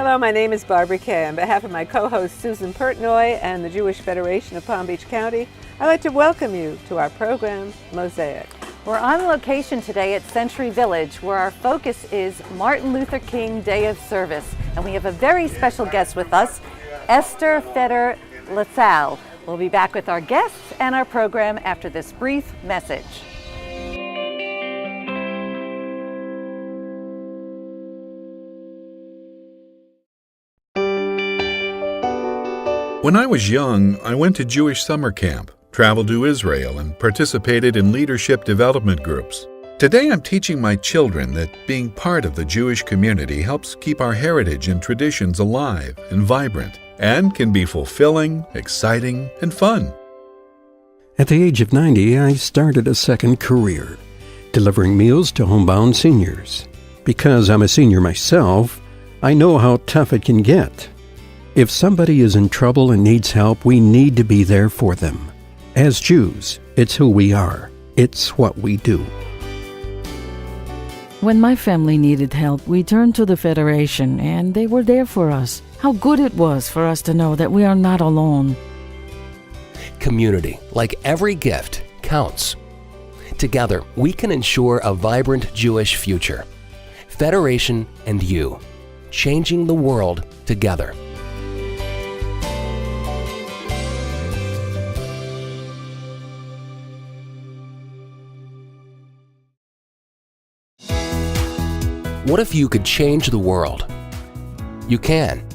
Hello, my name is Barbara Kay. On behalf of my co-host Susan Pertnoy and the Jewish Federation of Palm Beach County, I'd like to welcome you to our program, MOSAIC. We're on location today at Century Village, where our focus is Martin Luther King Day of Service. And we have a very special guest with us, Esther Feder-LaSalle. We'll be back with our guests and our program after this brief message. When I was young, I went to Jewish summer camp, traveled to Israel, and participated in leadership development groups. Today I'm teaching my children that being part of the Jewish community helps keep our heritage and traditions alive and vibrant, and can be fulfilling, exciting, and fun. At the age of 90, I started a second career, delivering meals to homebound seniors. Because I'm a senior myself, I know how tough it can get. If somebody is in trouble and needs help, we need to be there for them. As Jews, it's who we are. It's what we do. When my family needed help, we turned to the Federation, and they were there for us. How good it was for us to know that we are not alone. Community, like every gift, counts. Together, we can ensure a vibrant Jewish future. Federation and you, changing the world together. What if you could change the world? You can.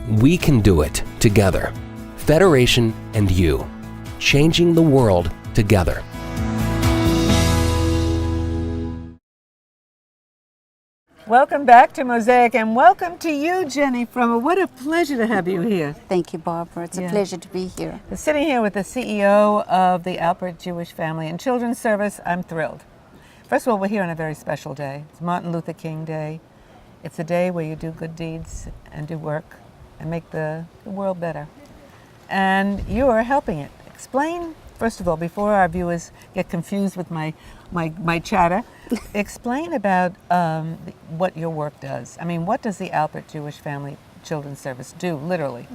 We can do it together. Federation and you, changing the world together. Welcome back to MOSAIC, and welcome to you, Jenny Frommer. What a pleasure to have you here. Thank you, Barbara. It's a pleasure to be here. Sitting here with the CEO of the Albert Jewish Family and Children's Service, I'm thrilled. First of all, we're here on a very special day. It's Martin Luther King Day. It's a day where you do good deeds and do work and make the world better. And you are helping it. Explain, first of all, before our viewers get confused with my chatter, explain about what your work does. I mean, what does the Albert Jewish Family Children's Service do, literally?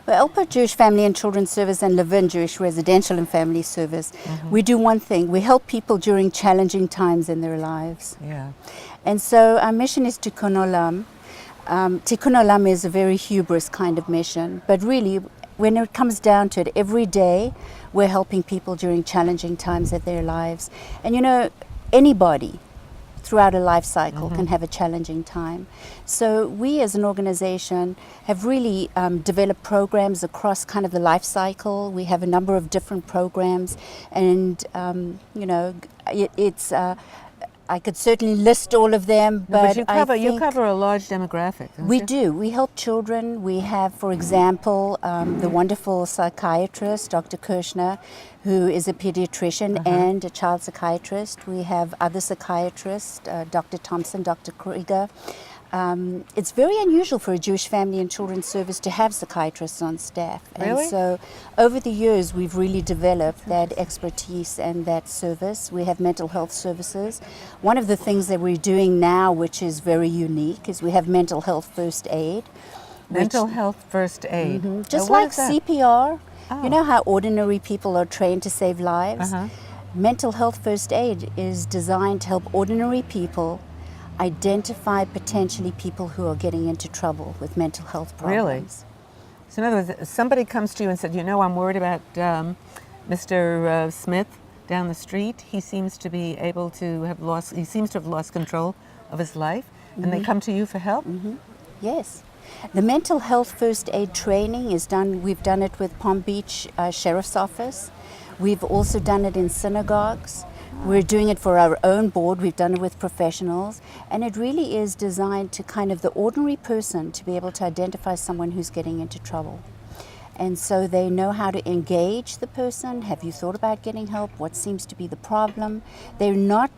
Well, Albert Jewish Family and Children's Service and Levin Jewish Residential and Family Service, we do one thing. We help people during challenging times in their lives. Yeah. And so our mission is Tikkun Olam. Tikkun Olam is a very hubris kind of mission, but really, when it comes down to it, every day we're helping people during challenging times of their lives. And you know, anybody throughout a life cycle can have a challenging time. So we as an organization have really developed programs across kind of the life cycle. We have a number of different programs, and you know, it's I could certainly list all of them, but you cover a large demographic. We do. We help children. We have, for example, the wonderful psychiatrist, Dr. Kirshner, who is a pediatrician and a child psychiatrist. We have other psychiatrists, Dr. Thompson, Dr. Krieger. It's very unusual for a Jewish Family and Children's Service to have psychiatrists on staff. Really? And so over the years, we've really developed that expertise and that service. We have mental health services. One of the things that we're doing now, which is very unique, is we have mental health first aid. Mental health first aid. Just like CPR. Oh. You know how ordinary people are trained to save lives? Mental health first aid is designed to help ordinary people identify potentially people who are getting into trouble with mental health problems. Really? So in other words, somebody comes to you and said, you know, I'm worried about Mr. Smith down the street. He seems to have lost control of his life, and they come to you for help? Yes. The mental health first aid training is done, we've done it with Palm Beach Sheriff's Office. We've also done it in synagogues. We're doing it for our own board. We've done it with professionals. And it really is designed to kind of the ordinary person to be able to identify someone who's getting into trouble. And so they know how to engage the person. Have you thought about getting help? What seems to be the problem? They're not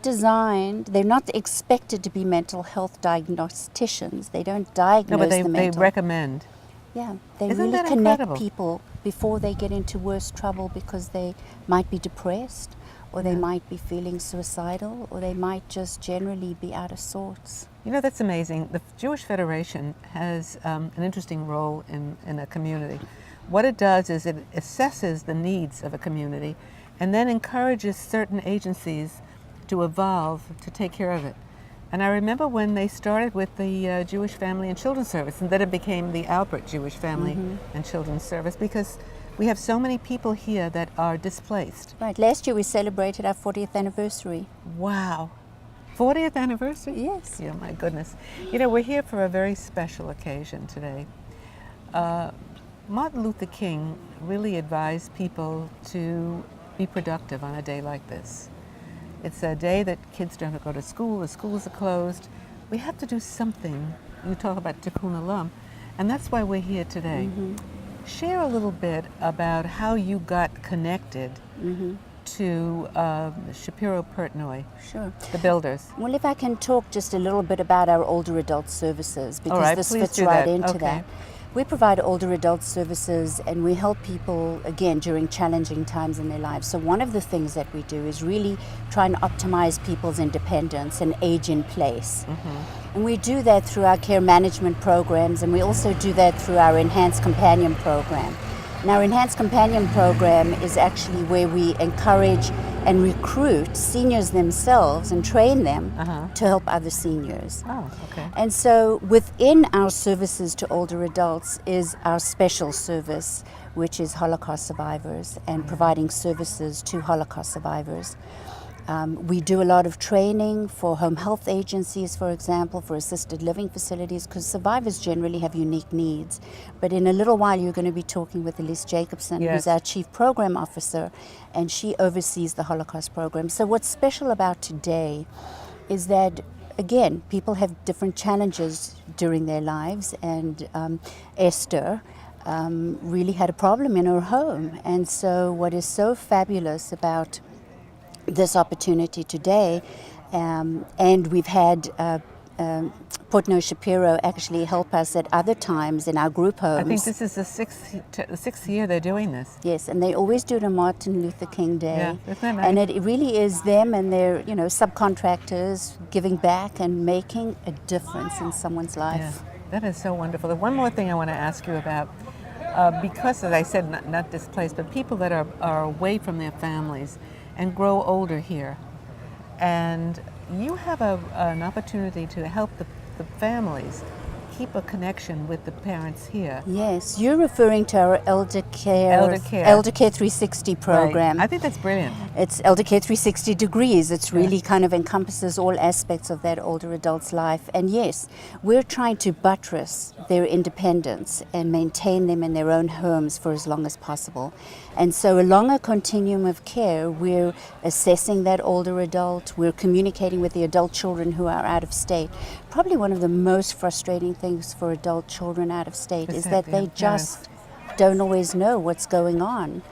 expected to be mental health diagnosticians. They don't diagnose the mental. They recommend. Yeah, they Isn't really that connect incredible? people before they get into worse trouble because they might be depressed, or they might be feeling suicidal, or they might just generally be out of sorts. You know, that's amazing. The Jewish Federation has an interesting role in a community. What it does is it assesses the needs of a community and then encourages certain agencies to evolve to take care of it. And I remember when they started with the Jewish Family and Children's Service, and then it became the Albert Jewish Family and Children's Service, because we have so many people here that are displaced. Right. Last year we celebrated our 40th anniversary. Wow. 40th anniversary? Yes. Yeah, my goodness. You know, we're here for a very special occasion today. Martin Luther King really advised people to be productive on a day like this. It's a day that kids don't have to go to school, the schools are closed. We have to do something. You talk about Tikkun Olam, and that's why we're here today. Share a little bit about how you got connected to Shapiro Portnoy, Sure. the builders. Well, if I can talk just a little bit about our older adult services, because right, this please fits do right that. into Okay. that. We provide older adult services, and we help people, again, during challenging times in their lives. So one of the things that we do is really try and optimize people's independence and age in place. And we do that through our care management programs, and we also do that through our Enhanced Companion program. And our Enhanced Companion program is actually where we encourage and recruit seniors themselves and train them to help other seniors. Oh, okay. And so within our services to older adults is our special service, which is Holocaust survivors and providing services to Holocaust survivors. We do a lot of training for home health agencies, for example, for assisted living facilities, because survivors generally have unique needs. But in a little while, you're going to be talking with Elise Jacobson, Yes. who's our Chief Program Officer, and she oversees the Holocaust program. So what's special about today is that, again, people have different challenges during their lives, and Esther really had a problem in her home. And so what is so fabulous about this opportunity today, and we've had Portnoy Shapiro actually help us at other times in our group homes. I think this is the sixth year they're doing this. Yes, and they always do it on Martin Luther King Day. Yeah, isn't that nice? And it really is them and their, subcontractors giving back and making a difference in someone's life. Yeah, that is so wonderful. One more thing I want to ask you about, because as I said, not displaced, but people that are away from their families and grow older here. And you have an opportunity to help the families keep a connection with the parents here. Yes, you're referring to our Elder Care 360 program. Right. I think that's brilliant. It's Elder Care 360 degrees. It's really kind of encompasses all aspects of that older adult's life. And yes, we're trying to buttress their independence and maintain them in their own homes for as long as possible. And so along a continuum of care, we're assessing that older adult, we're communicating with the adult children who are out of state. Probably one of the most frustrating things for adult children out of state is that they just don't always know what's going on.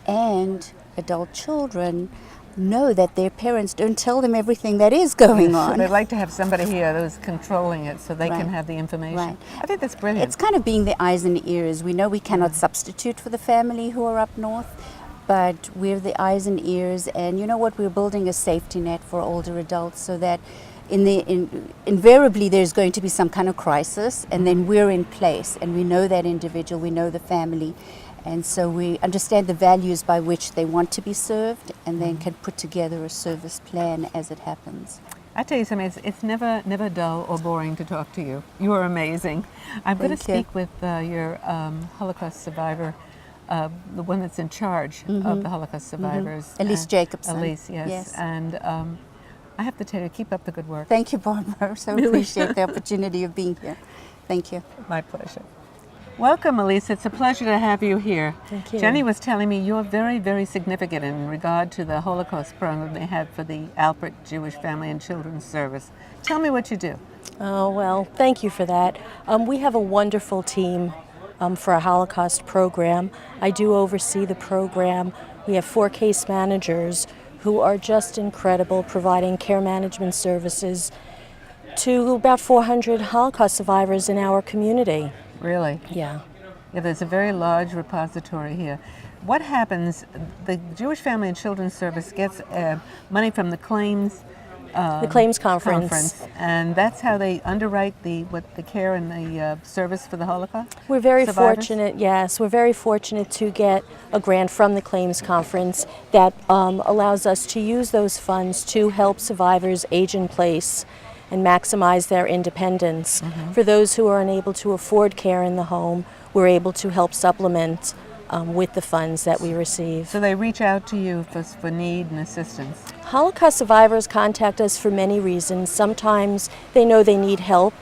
And adult children know that their parents don't tell them everything that is going on. They'd like to have somebody here who's controlling it so they can have the information. Right. I think that's brilliant. It's kind of being the eyes and ears. We know we cannot substitute for the family who are up north, but we're the eyes and ears, and you know what, we're building a safety net for older adults so that invariably there's going to be some kind of crisis, and then we're in place, and we know that individual, we know the family, and so we understand the values by which they want to be served, and then can put together a service plan as it happens. I tell you something, it's never dull or boring to talk to you. You are amazing. I'm going to speak with your Holocaust survivor, the one that's in charge of the Holocaust survivors. Elise Jacobson. Elise, yes. And I have to tell you, keep up the good work. Thank you, Barbara. So appreciate the opportunity of being here. Thank you. My pleasure. Welcome, Elise. It's a pleasure to have you here. Thank you. Jenny was telling me you're very, very significant in regard to the Holocaust program they had for the Albert Jewish Family and Children's Service. Tell me what you do. Oh, well, thank you for that. We have a wonderful team for a Holocaust program. I do oversee the program. We have 4 case managers who are just incredible, providing care management services to about 400 Holocaust survivors in our community. Really? Yeah. Yeah, there's a very large repository here. what happens? The Jewish Family and Children's Service gets money from the claims conference. And that's how they underwrite the care and the service for the Holocaust. We're very survivors? fortunate, yes, we're very fortunate to get a grant from the claims conference that allows us to use those funds to help survivors age in place and maximize their independence. For those who are unable to afford care in the home, we're able to help supplement with the funds that we receive. So they reach out to you for need and assistance. Holocaust survivors contact us for many reasons. Sometimes they know they need help.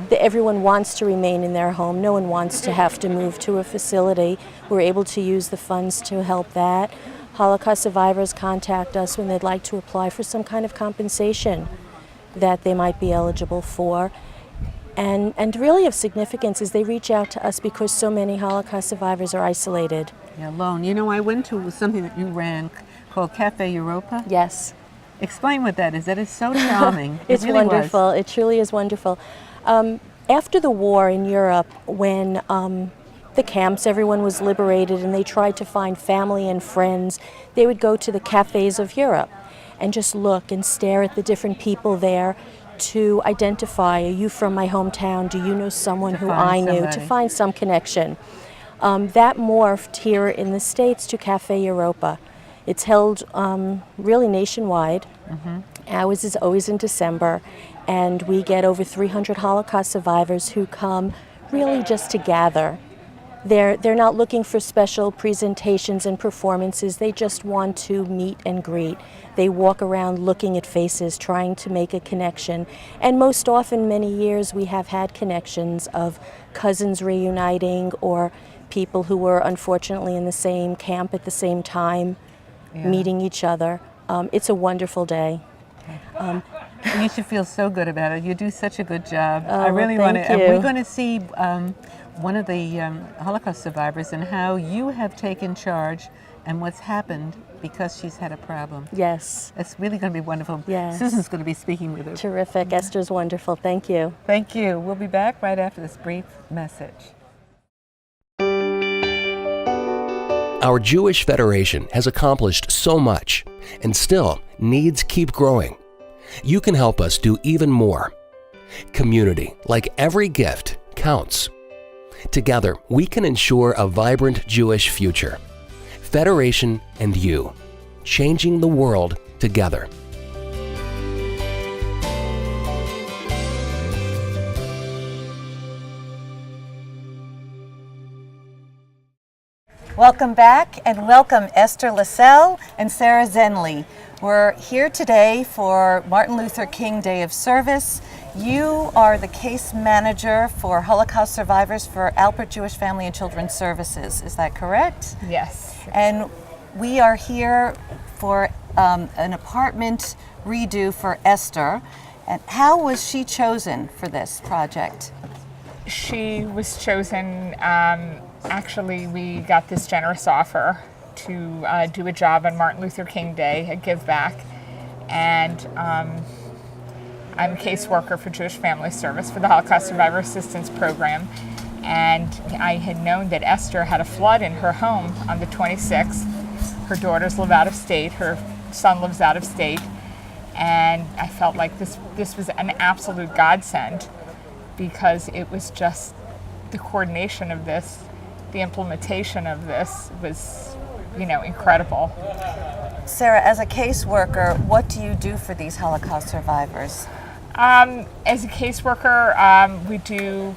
That everyone wants to remain in their home. No one wants to have to move to a facility. We're able to use the funds to help that. Holocaust survivors contact us when they'd like to apply for some kind of compensation that they might be eligible for. And really of significance is they reach out to us because so many Holocaust survivors are isolated. Yeah, alone. You know, I went to something that you ran called Cafe Europa. Yes. Explain what that is. That is so charming. It's it really wonderful. Was. It truly is wonderful. After the war in Europe, when the camps, everyone was liberated and they tried to find family and friends, they would go to the cafes of Europe and just look and stare at the different people there to identify, are you from my hometown? Do you know someone who I knew? To find some connection. That morphed here in the States to Cafe Europa. It's held really nationwide. Ours is always in December, and we get over 300 Holocaust survivors who come really just to gather. They're not looking for special presentations and performances. They just want to meet and greet. They walk around looking at faces, trying to make a connection. And most often, many years, we have had connections of cousins reuniting or people who were unfortunately in the same camp at the same time, meeting each other. It's a wonderful day. You should feel so good about it. You do such a good job. Oh, I really well, want to. thank you. We're going to see one of the Holocaust survivors and how you have taken charge and what's happened because she's had a problem. Yes. It's really going to be wonderful. Yes. Susan's going to be speaking with her. Terrific. Esther's wonderful. Thank you. Thank you. We'll be back right after this brief message. Our Jewish Federation has accomplished so much, and still needs keep growing. You can help us do even more. Community, like every gift, counts. Together, we can ensure a vibrant Jewish future. Federation and you, changing the world together. Welcome back, and welcome Esther Lascelle and Sarah Zenley. We're here today for Martin Luther King Day of Service. You are the case manager for Holocaust survivors for Alpert Jewish Family and Children's Services. Is that correct? Yes. And we are here for an apartment redo for Esther. And how was she chosen for this project? She was chosen, actually we got this generous offer to do a job on Martin Luther King Day, a give back. And I'm a caseworker for Jewish Family Service for the Holocaust Survivor Assistance Program. And I had known that Esther had a flood in her home on the 26th. Her daughters live out of state, her son lives out of state. And I felt like this was an absolute godsend, because it was just the coordination of this, the implementation of this was, incredible. Sarah, as a caseworker, what do you do for these Holocaust survivors? As a caseworker, we do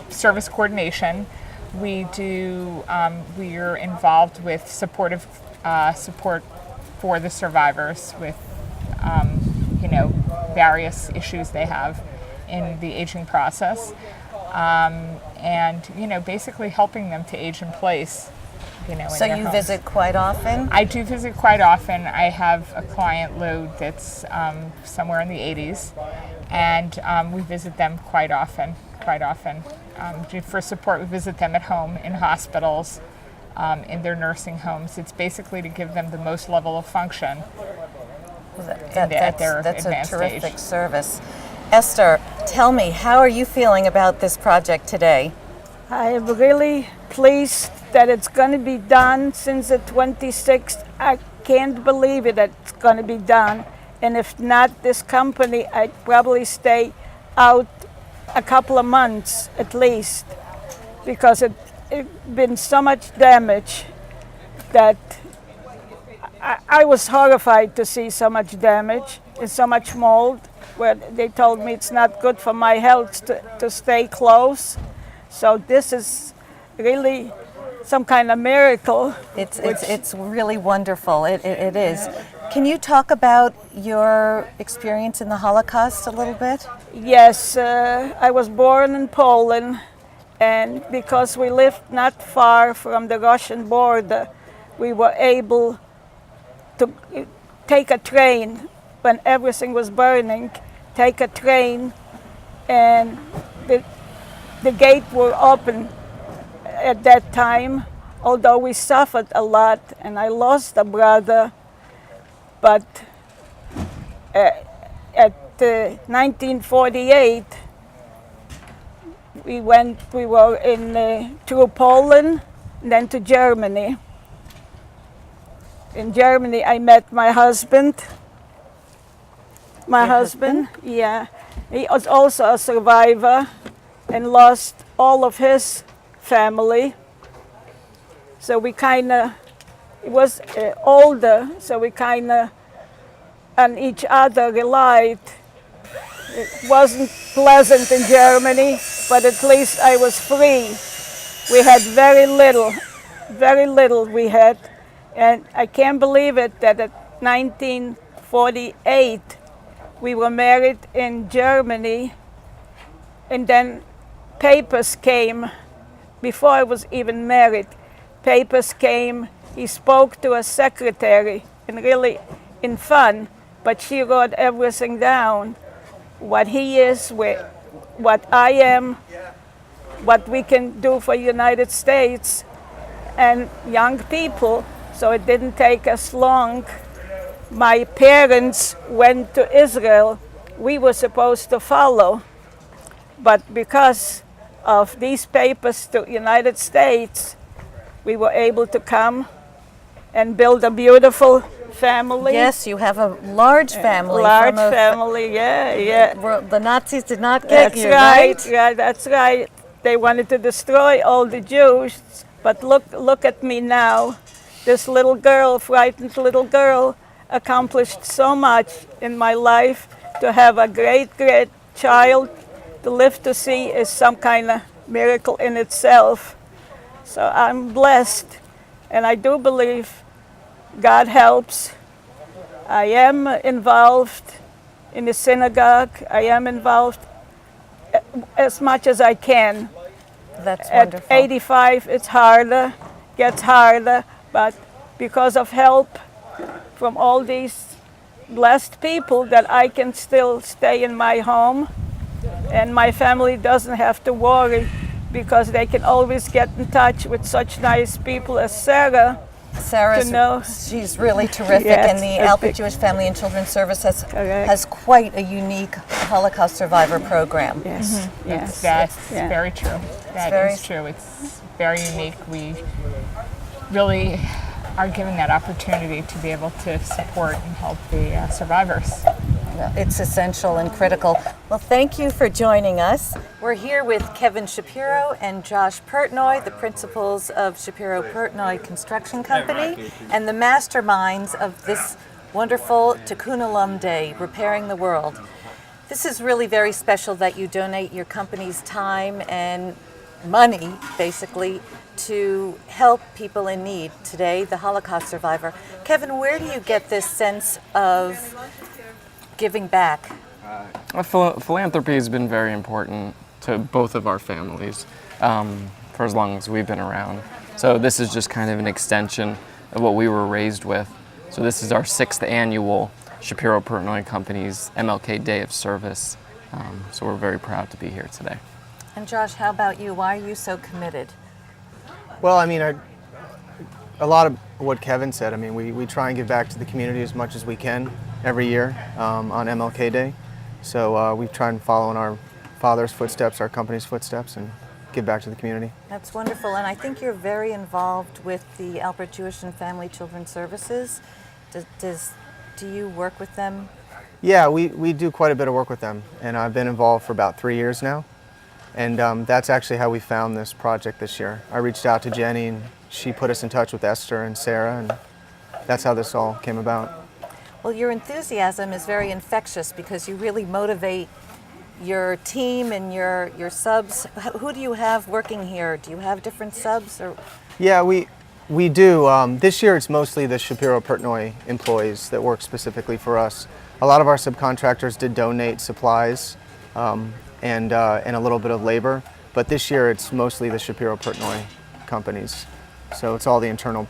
service coordination. We're involved with support for the survivors with, various issues they have in the aging process. And basically helping them to age in place. So you visit quite often? I do visit quite often. I have a client load that's somewhere in the 80s, and we visit them quite often. For support, we visit them at home, in hospitals, in their nursing homes. It's basically to give them the most level of function at their that's advanced a terrific age. service. Esther, tell me, how are you feeling about this project today? I am really pleased that it's going to be done since the 26th. I can't believe it that it's going to be done. And if not this company, I'd probably stay out a couple of months at least, because it's been so much damage that I was horrified to see so much damage and so much mold, where they told me it's not good for my health to stay close. So this is really some kind of miracle. It's really wonderful. It is. Can you talk about your experience in the Holocaust a little bit? Yes, I was born in Poland, and because we lived not far from the Russian border, we were able to take a train when everything was burning, take a train, and the gate were open at that time, although we suffered a lot, and I lost a brother. But at 1948, we were through Poland, and then to Germany. In Germany, I met my husband. My husband, yeah. He was also a survivor and lost all of his family. So we kind of, he was older, so we kind of on each other relied. It wasn't pleasant in Germany, but at least I was free. We had very little we had. And I can't believe it that at 1948, we were married in Germany, and then papers came before I was even married. Papers came, he spoke to a secretary, and really in fun, but she wrote everything down, what he is, what I am, what we can do for the United States and young people. So it didn't take us long. My parents went to Israel. We were supposed to follow, but because of these papers to the United States, we were able to come and build a beautiful family. Yes, you have a large family. Large family, yeah. The Nazis did not get you, right? Yeah, that's right. They wanted to destroy all the Jews, but look at me now. This little girl, frightened little girl, accomplished so much in my life. To have a great child to live to see is some kind of miracle in itself. So I'm blessed, and I do believe God helps. I am involved in the synagogue. I am involved as much as I can. That's wonderful. At 85, it's harder, gets harder, but because of help from all these blessed people, that I can still stay in my home, and my family doesn't have to worry, because they can always get in touch with such nice people as Sarah. She's really terrific, Yes, and the Alpert Jewish Family and Children's Service has quite a unique Holocaust survivor program. Yes, yes, That's very true. That is true. It's very unique. We really are given that opportunity to be able to support and help the survivors. It's essential and critical. Well, thank you for joining us. We're here with Kevin Shapiro and Josh Pertnoy, the principals of Shapiro Pertnoy Construction Company and the masterminds of this wonderful Tikkun Olam Day, Repairing the World. This is really very special that you donate your company's time and money, basically, to help people in need. Today, the Holocaust survivor. Kevin, where do you get this sense of giving back? Philanthropy has been very important to both of our families for as long as we've been around. So this is just kind of an extension of what we were raised with. So this is our 6th annual Shapiro Pertnoy Company's MLK Day of Service. So we're very proud to be here today. And Josh, how about you? Why are you so committed? Well, I mean, a lot of what Kevin said. I mean, we try and give back to the community as much as we can every year on MLK Day. So we try and follow in our father's footsteps, our company's footsteps, and give back to the community. That's wonderful, and I think you're very involved with the Alpert Jewish and Family Children's Services. Do you work with them? Yeah, we do quite a bit of work with them, and I've been involved for about 3 years now. And that's actually how we found this project this year. I reached out to Jenny, and she put us in touch with Esther and Sarah, and that's how this all came about. Well, your enthusiasm is very infectious because you really motivate your team and your subs. Who do you have working here? Do you have different subs? Or? Yeah, we do. This year it's mostly the Shapiro-Portnoy employees that work specifically for us. A lot of our subcontractors did donate supplies and a little bit of labor, but this year it's mostly the Shapiro-Portnoy companies. So it's all the internal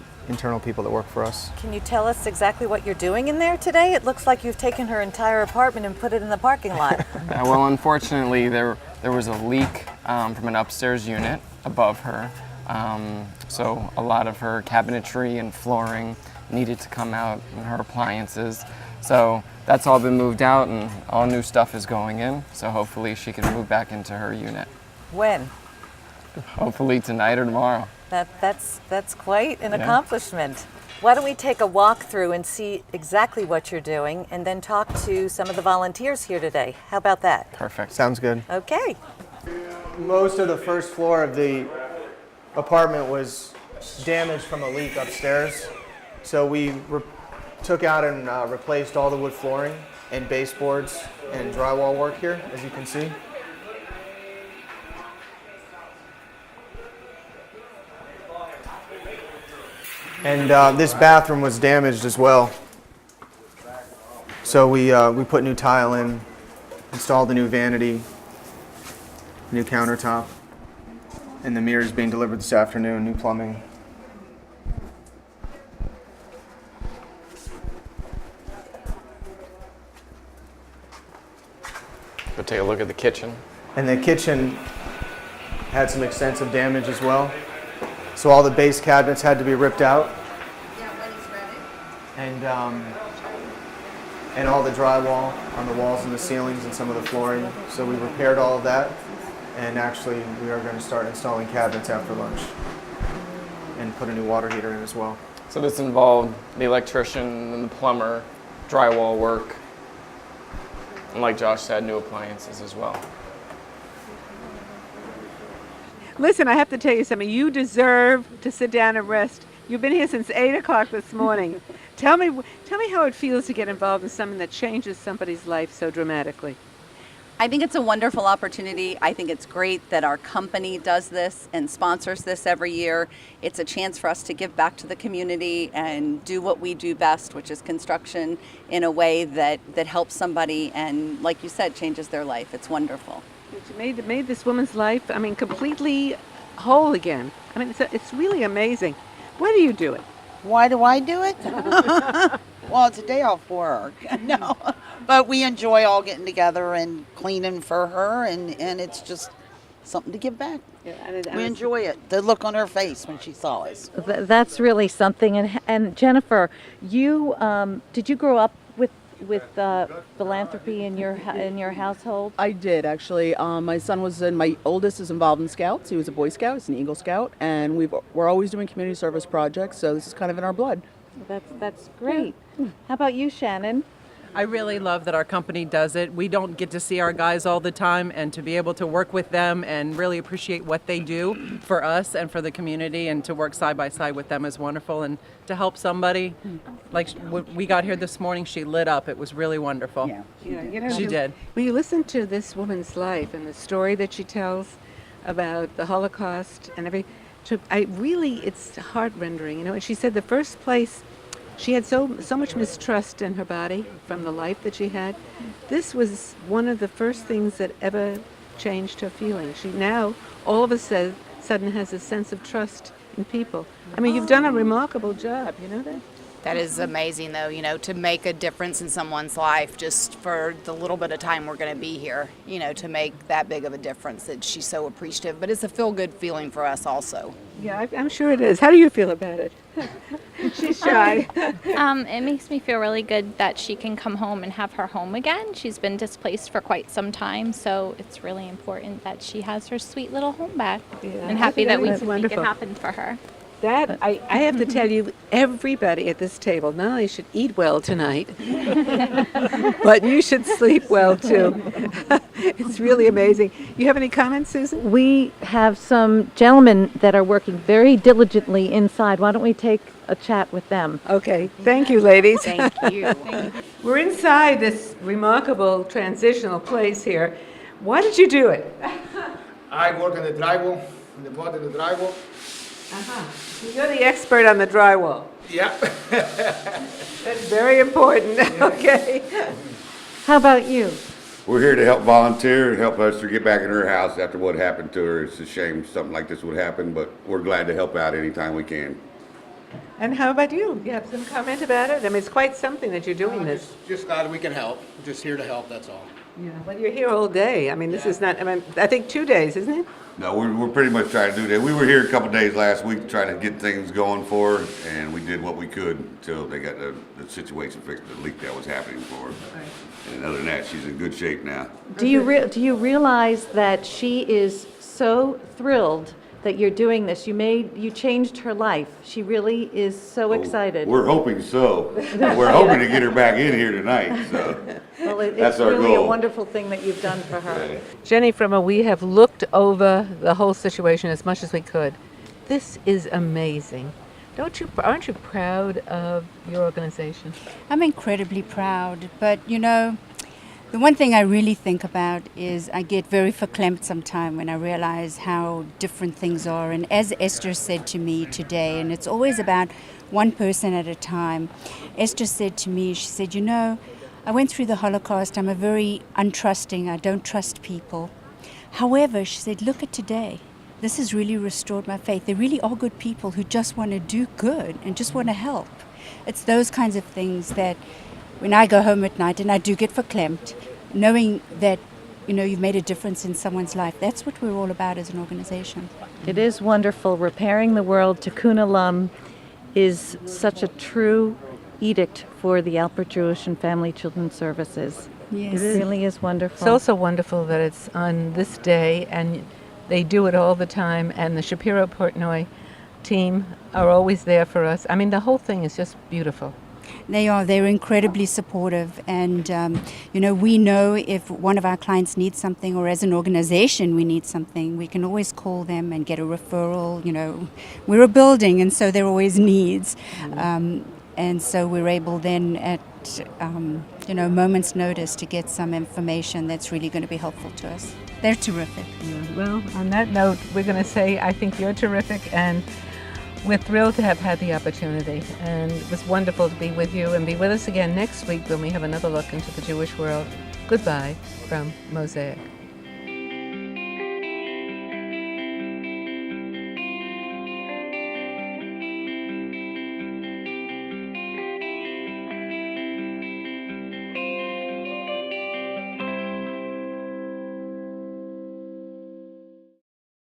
people that work for us. Can you tell us exactly what you're doing in there today? It looks like you've taken her entire apartment and put it in the parking lot. Well, unfortunately, there was a leak from an upstairs unit above her. So a lot of her cabinetry and flooring needed to come out, and her appliances. So that's all been moved out, and all new stuff is going in. So hopefully she can move back into her unit. When? Hopefully tonight or tomorrow. That's quite an accomplishment. Why don't we take a walk through and see exactly what you're doing and then talk to some of the volunteers here today. How about that? Perfect. Sounds good. Okay. Most of the first floor of the apartment was damaged from a leak upstairs. So we took out and replaced all the wood flooring and baseboards and drywall work here, as you can see. And this bathroom was damaged as well. So we put new tile in, installed a new vanity, new countertop, and the mirrors being delivered this afternoon, new plumbing. Go take a look at the kitchen. And the kitchen had some extensive damage as well. So all the base cabinets had to be ripped out. And all the drywall on the walls and the ceilings and some of the flooring. So we repaired all of that. And actually we are going to start installing cabinets after lunch and put a new water heater in as well. So this involved the electrician and the plumber, drywall work, and like Josh said, new appliances as well. Listen, I have to tell you something. You deserve to sit down and rest. You've been here since 8 o'clock this morning. Tell me how it feels to get involved in something that changes somebody's life so dramatically. I think it's a wonderful opportunity. I think it's great that our company does this and sponsors this every year. It's a chance for us to give back to the community and do what we do best, which is construction, in a way that helps somebody and, like you said, changes their life. It's wonderful. You made this woman's life, completely whole again. It's really amazing. Why do you do it? Why do I do it? Well, it's a day off work. No, but we enjoy all getting together and cleaning for her, and it's just something to give back. Yeah, we enjoy it. The look on her face when she saw us. That's really something. And Jennifer, you did you grow up with philanthropy in your household? I did, actually. My son my oldest is involved in Scouts. He was a Boy Scout, he's an Eagle Scout, and we're always doing community service projects, so this is kind of in our blood. That's great. Yeah. How about you, Shannon? I really love that our company does it. We don't get to see our guys all the time, and to be able to work with them and really appreciate what they do for us and for the community, and to work side by side with them is wonderful. And to help somebody, like when we got here this morning, she lit up. It was really wonderful. Yeah, she did. When you listen to this woman's life and the story that she tells about the Holocaust and everything, it's heart-rendering. And she said the first place she had so much mistrust in her body from the life that she had. This was one of the first things that ever changed her feelings. She now, all of a sudden, has a sense of trust in people. You've done a remarkable job, you know that? That is amazing, though, you know, to make a difference in someone's life just for the little bit of time we're going to be here, you know, to make that big of a difference, that she's so appreciative. But it's a feel-good feeling for us also. Yeah, I'm sure it is. How do you feel about it? She's shy. It makes me feel really good that she can come home and have her home again. She's been displaced for quite some time, so it's really important that she has her sweet little home back. And happy that we can make it happen for her. That, I have to tell you, everybody at this table not only should eat well tonight, but you should sleep well too. It's really amazing. You have any comments, Susan? We have some gentlemen that are working very diligently inside. Why don't we take a chat with them? Okay, thank you, ladies. Thank you. We're inside this remarkable transitional place here. Why did you do it? I work in the drywall, in the bottom of the drywall. You're the expert on the drywall. Yeah. That's very important. Okay. How about you? We're here to help volunteer and help Esther get back in her house after what happened to her. It's a shame something like this would happen, but we're glad to help out anytime we can. And how about you? You have some comment about it? I mean, it's quite something that you're doing this. Just glad we can help. Just here to help, that's all. Yeah. Well, you're here all day. I mean, this is not, I mean, I think 2 days, isn't it? No, we're pretty much trying to do that. We were here a couple days last week trying to get things going for her, and we did what we could until they got the situation fixed, the leak that was happening for her. Right. And other than that, she's in good shape now. Do you realize that she is so thrilled that you're doing this? You changed her life. She really is so excited. We're hoping so. We're hoping to get her back in here tonight. So well, that's it's our really goal. a wonderful thing that you've done for her. Yeah. Jenny Frimmer, we have looked over the whole situation as much as we could. This is amazing. Aren't you proud of your organization? I'm incredibly proud, but you know, the one thing I really think about is I get very verklempt sometimes when I realize how different things are. And as Esther said to me today, and it's always about one person at a time, Esther said to me, she said, you know, I went through the Holocaust. I'm a very untrusting. I don't trust people. However, she said, look at today. This has really restored my faith. There really are good people who just want to do good and just want to help. It's those kinds of things that when I go home at night and I do get verklempt, knowing that, you know, you've made a difference in someone's life, that's what we're all about as an organization. It is wonderful. Repairing the world, Tikkun Olam, is such a true edict for the Alpert Jewish and Family Children's Services. Yes. It really is wonderful. It's also wonderful that it's on this day, and they do it all the time, and the Shapiro Portnoy team are always there for us. I mean, the whole thing is just beautiful. They are. They're incredibly supportive. And, you know, we know if one of our clients needs something, or as an organization we need something, we can always call them and get a referral. You know, we're a building, and so there are always needs. And so we're able then at, you know, moment's notice to get some information that's really going to be helpful to us. They're terrific. Yeah. Well, on that note, we're going to say I think you're terrific, and we're thrilled to have had the opportunity, and it was wonderful to be with you and be with us again next week when we have another look into the Jewish world. Goodbye from MOSAIC.